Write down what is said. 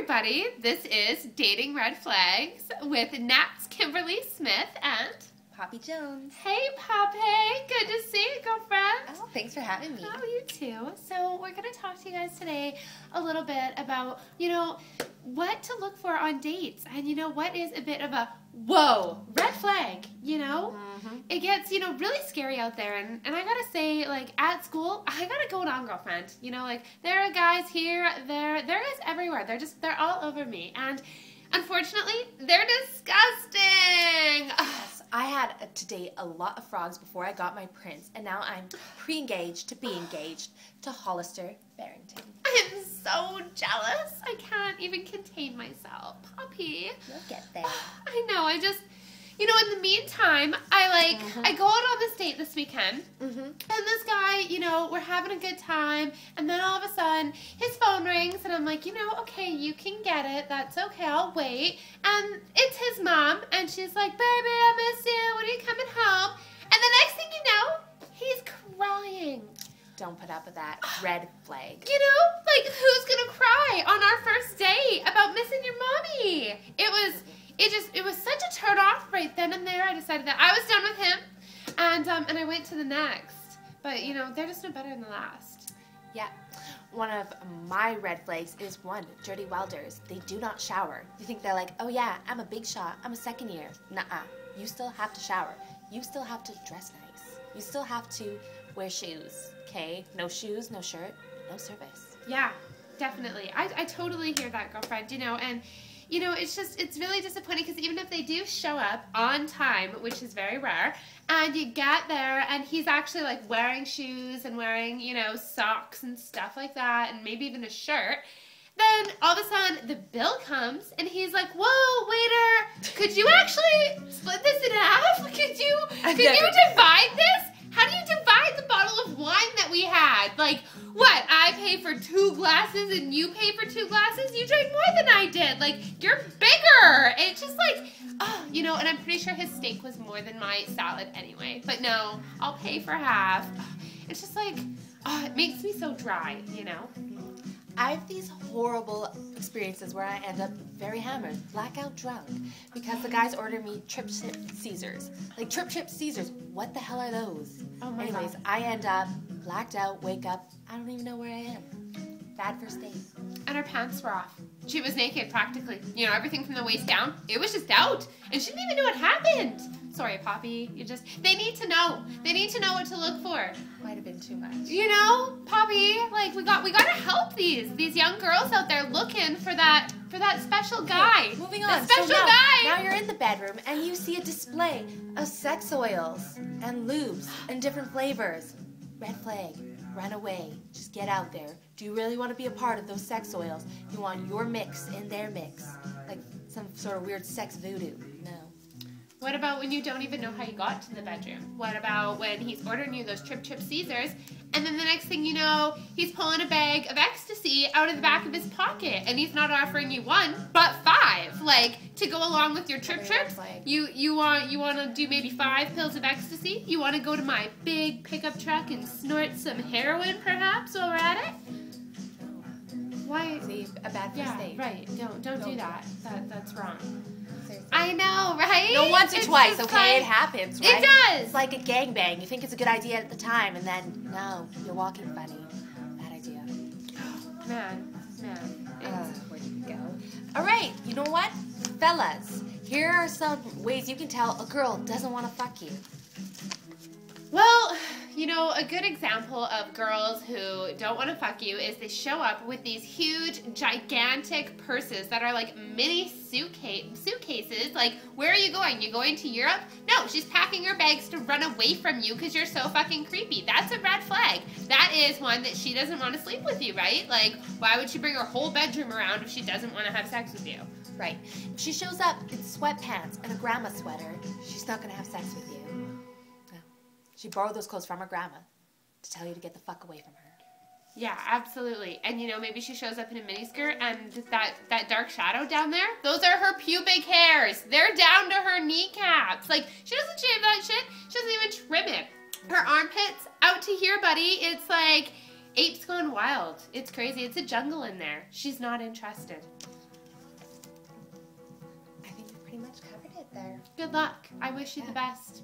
everybody. This is Dating Red Flags with Natz Kimberly Smith and Poppy Jones. Hey, Poppy. Good to see you, girlfriend. Oh, thanks for having me. Oh, you too. So we're going to talk to you guys today a little bit about, what to look for on dates. And, what is a bit of a, whoa, red flag, It gets, really scary out there. And I got to say, at school, I got a going on girlfriend. There are guys here, there are guys everywhere. They're all over me. And unfortunately, they're disgusting. Yes, I had to date a lot of frogs before I got my prince, and now I'm pre-engaged to be engaged to Hollister Barrington. I'm so jealous. I can't even contain myself. Poppy. You'll get there. I know. I just, in the meantime, I go out on this date this weekend, and this guy, we're having a good time, and then all of a sudden, his phone rings, and I'm like, okay, you can get it. That's okay. I'll wait. And it's his mom, and she's like, baby, I miss you. When are you coming home? And the next thing you know, he's crying. Don't put up with that. Red flag. Who's gonna cry on our first date about missing your mommy? It was such a turn off right then and there. I decided that I was done with him, and I went to the next. But they're just no better than the last. Yeah. One of my red flags is dirty welders. They do not shower. You think they're like, oh yeah, I'm a big shot. I'm a second year. Nuh-uh. You still have to shower. You still have to dress nice. You still have to wear shoes. Okay? No shoes, no shirt, no service. Yeah, definitely. I totally hear that, girlfriend. And it's really disappointing because even if they do show up on time, which is very rare, and you get there and he's actually wearing shoes and wearing, socks and stuff like that, and maybe even a shirt, then all of a sudden the bill comes and he's like, whoa, waiter, could you actually split this in half? Could you divide this? How do you divide the bottle of wine that we had? What? I pay for 2 glasses and you pay for 2 glasses? You drank more than I did. You're bigger. It's just and I'm pretty sure his steak was more than my salad anyway. But no, I'll pay for half. It's just it makes me so dry, I have these horrible experiences where I end up very hammered, blackout drunk, because the guys order me Trip Caesars. Trip Caesars, what the hell are those? Oh my Anyways, God. I end up blacked out, wake up, I don't even know where I am. Bad first date. And her pants were off. She was naked practically. Everything from the waist down, it was just out. And she didn't even know what happened. Sorry, Poppy. They need to know. They need to know what to look for. Might have been too much. Poppy, we got to help these young girls out there looking for that special guy. Okay, moving on. That special guy. Now you're in the bedroom and you see a display of sex oils and lubes and different flavors. Red flag. Run away. Just get out there. Do you really want to be a part of those sex oils? You want your mix in their mix. Like some sort of weird sex voodoo. No. What about when you don't even know how you got to the bedroom? What about when he's ordering you those Trip Caesars, and then the next thing you know, he's pulling a bag of ecstasy out of the back of his pocket, and he's not offering you 1, but 5, to go along with your trips. You want to do maybe 5 pills of ecstasy? You want to go to my big pickup truck and snort some heroin, perhaps, while we're at it? Why? See, a bad first date. Right. Don't do that. That's wrong. Seriously. I know, right? No, once or twice, okay? It happens, right? It does! It's like a gangbang. You think it's a good idea at the time, and then, no, you're walking funny. Bad idea. Man. Where did you go? All right, you know what? Fellas, here are some ways you can tell a girl doesn't want to fuck you. Well, a good example of girls who don't want to fuck you is they show up with these huge, gigantic purses that are mini suitcases. Where are you going? You going to Europe? No, she's packing her bags to run away from you because you're so fucking creepy. That's a red flag. That is one that she doesn't want to sleep with you, right? Why would she bring her whole bedroom around if she doesn't want to have sex with you? Right. If she shows up in sweatpants and a grandma sweater, she's not going to have sex with you. She borrowed those clothes from her grandma to tell you to get the fuck away from her. Yeah, absolutely. And maybe she shows up in a miniskirt and that dark shadow down there, those are her pubic hairs. They're down to her kneecaps. She doesn't shave that shit. She doesn't even trim it. Her armpits out to here, buddy. It's apes gone wild. It's crazy. It's a jungle in there. She's not interested. much covered it there. Good luck. I wish you the best.